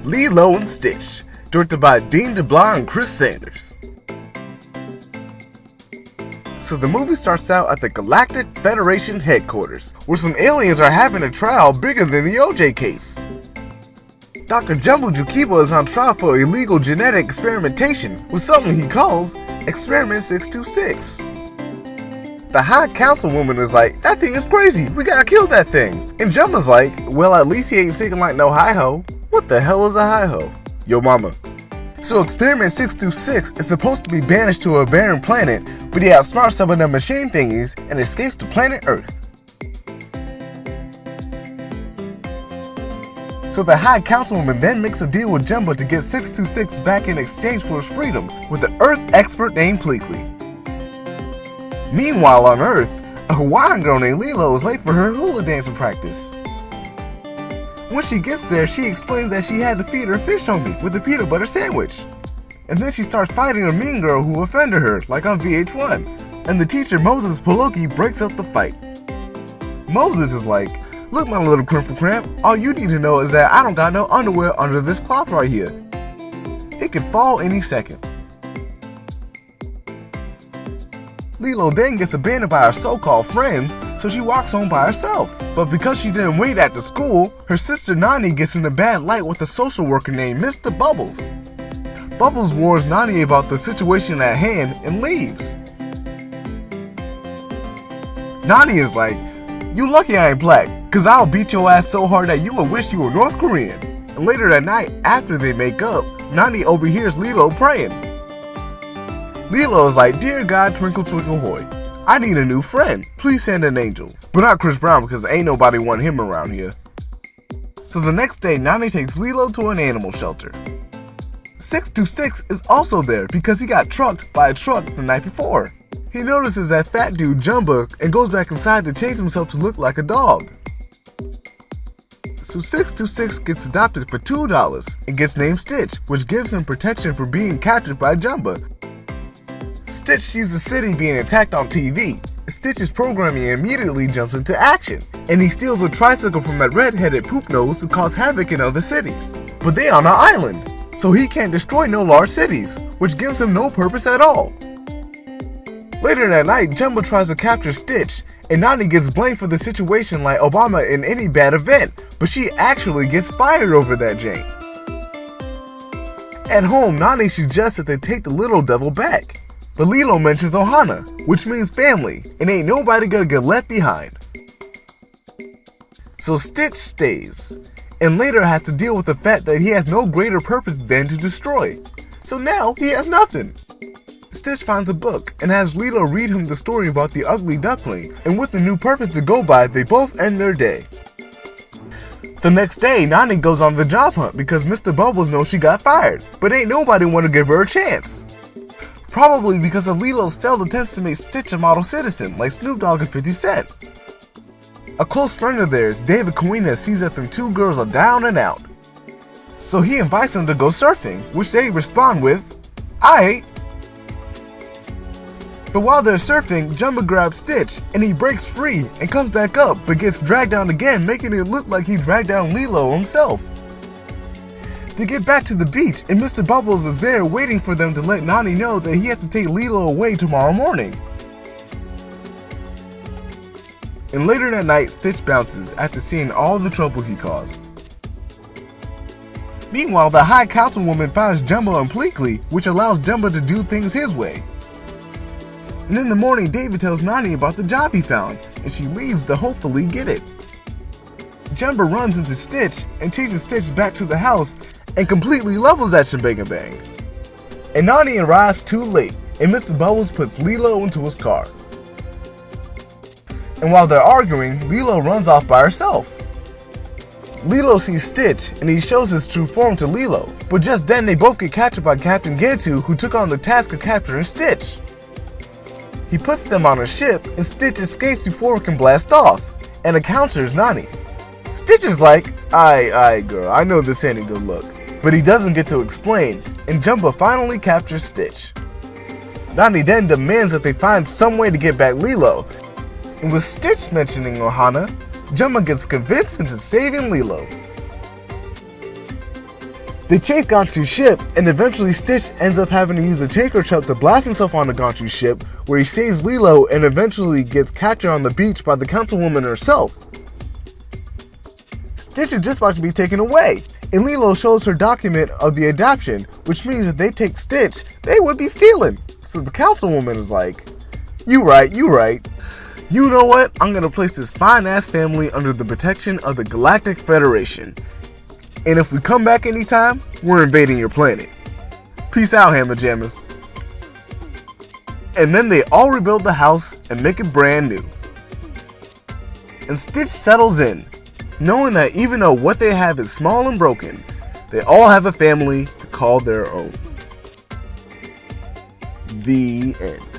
Lilo and Stitch, directed by Dean DeBlois and Chris Sanders. So the movie starts out at the Galactic Federation headquarters, where some aliens are having a trial bigger than the OJ case. Dr. Jumbo Jukiba is on trial for illegal genetic experimentation with something he calls Experiment 626. The High Councilwoman is like, that thing is crazy, we gotta kill that thing. And Jumba's like, well, at least he ain't singing like no hi-ho. What the hell is a hi-ho? Yo mama. So Experiment 626 is supposed to be banished to a barren planet, but he outsmarts some of the machine thingies and escapes to planet Earth. So the High Councilwoman then makes a deal with Jumba to get 626 back in exchange for his freedom with an Earth expert named Pleakley. Meanwhile on Earth, a Hawaiian girl named Lilo is late for her hula dancing practice. When she gets there, she explains that she had to feed her fish homie with a peanut butter sandwich. And then she starts fighting a mean girl who offended her, like on VH1, and the teacher Moses Poloki breaks up the fight. Moses is like, look my little crumple cramp, all you need to know is that I don't got no underwear under this cloth right here. It could fall any second. Lilo then gets abandoned by her so-called friends, so she walks home by herself. But because she didn't wait at the school, her sister Nani gets in a bad light with a social worker named Mr. Bubbles. Bubbles warns Nani about the situation at hand and leaves. Nani is like, you lucky I ain't black, cause I'll beat your ass so hard that you would wish you were North Korean. And later that night, after they make up, Nani overhears Lilo praying. Lilo is like, dear God, twinkle twinkle hoy, I need a new friend, please send an angel. But not Chris Brown because ain't nobody want him around here. So the next day, Nani takes Lilo to an animal shelter. 626 is also there because he got trucked by a truck the night before. He notices that fat dude Jumba and goes back inside to change himself to look like a dog. So 626 gets adopted for $2 and gets named Stitch, which gives him protection for being captured by Jumba. Stitch sees the city being attacked on TV. Stitch's programming immediately jumps into action, and he steals a tricycle from that red-headed poop nose to cause havoc in other cities. But they on an island, so he can't destroy no large cities, which gives him no purpose at all. Later that night, Jumba tries to capture Stitch, and Nani gets blamed for the situation like Obama in any bad event, but she actually gets fired over that jank. At home, Nani suggests that they take the little devil back. But Lilo mentions Ohana, which means family, and ain't nobody gonna get left behind. So Stitch stays, and later has to deal with the fact that he has no greater purpose than to destroy. So now he has nothing. Stitch finds a book and has Lilo read him the story about the ugly duckling, and with a new purpose to go by, they both end their day. The next day, Nani goes on the job hunt because Mr. Bubbles knows she got fired, but ain't nobody want to give her a chance. Probably because of Lilo's failed attempts to make Stitch a model citizen, like Snoop Dogg and 50 Cent. A close friend of theirs, David Coena, sees that them two girls are down and out. So he invites them to go surfing, which they respond with, aight. But while they're surfing, Jumba grabs Stitch, and he breaks free and comes back up, but gets dragged down again, making it look like he dragged down Lilo himself. They get back to the beach, and Mr. Bubbles is there waiting for them to let Nani know that he has to take Lilo away tomorrow morning. And later that night, Stitch bounces after seeing all the trouble he caused. Meanwhile, the High Councilwoman finds Jumba and Pleakley, which allows Jumba to do things his way. And in the morning, David tells Nani about the job he found, and she leaves to hopefully get it. Jumba runs into Stitch and chases Stitch back to the house and completely levels that shebang bang. And Nani arrives too late, and Mr. Bubbles puts Lilo into his car. And while they're arguing, Lilo runs off by herself. Lilo sees Stitch, and he shows his true form to Lilo, but just then they both get captured by Captain Gantu, who took on the task of capturing Stitch. He puts them on a ship, and Stitch escapes before it can blast off, and encounters Nani. Stitch is like, aye girl, I know this ain't a good look. But he doesn't get to explain, and Jumba finally captures Stitch. Nani then demands that they find some way to get back Lilo, and with Stitch mentioning Ohana, Jumba gets convinced into saving Lilo. They chase Gantu's ship, and eventually Stitch ends up having to use a tanker truck to blast himself onto Gantu's ship, where he saves Lilo and eventually gets captured on the beach by the councilwoman herself. Stitch is just about to be taken away, and Lilo shows her document of the adoption, which means if they take Stitch, they would be stealing. So the councilwoman is like, you right. You know what? I'm gonna place this fine-ass family under the protection of the Galactic Federation. And if we come back anytime, we're invading your planet. Peace out, Hammer Jammers. And then they all rebuild the house and make it brand new. And Stitch settles in, knowing that even though what they have is small and broken, they all have a family to call their own. The end.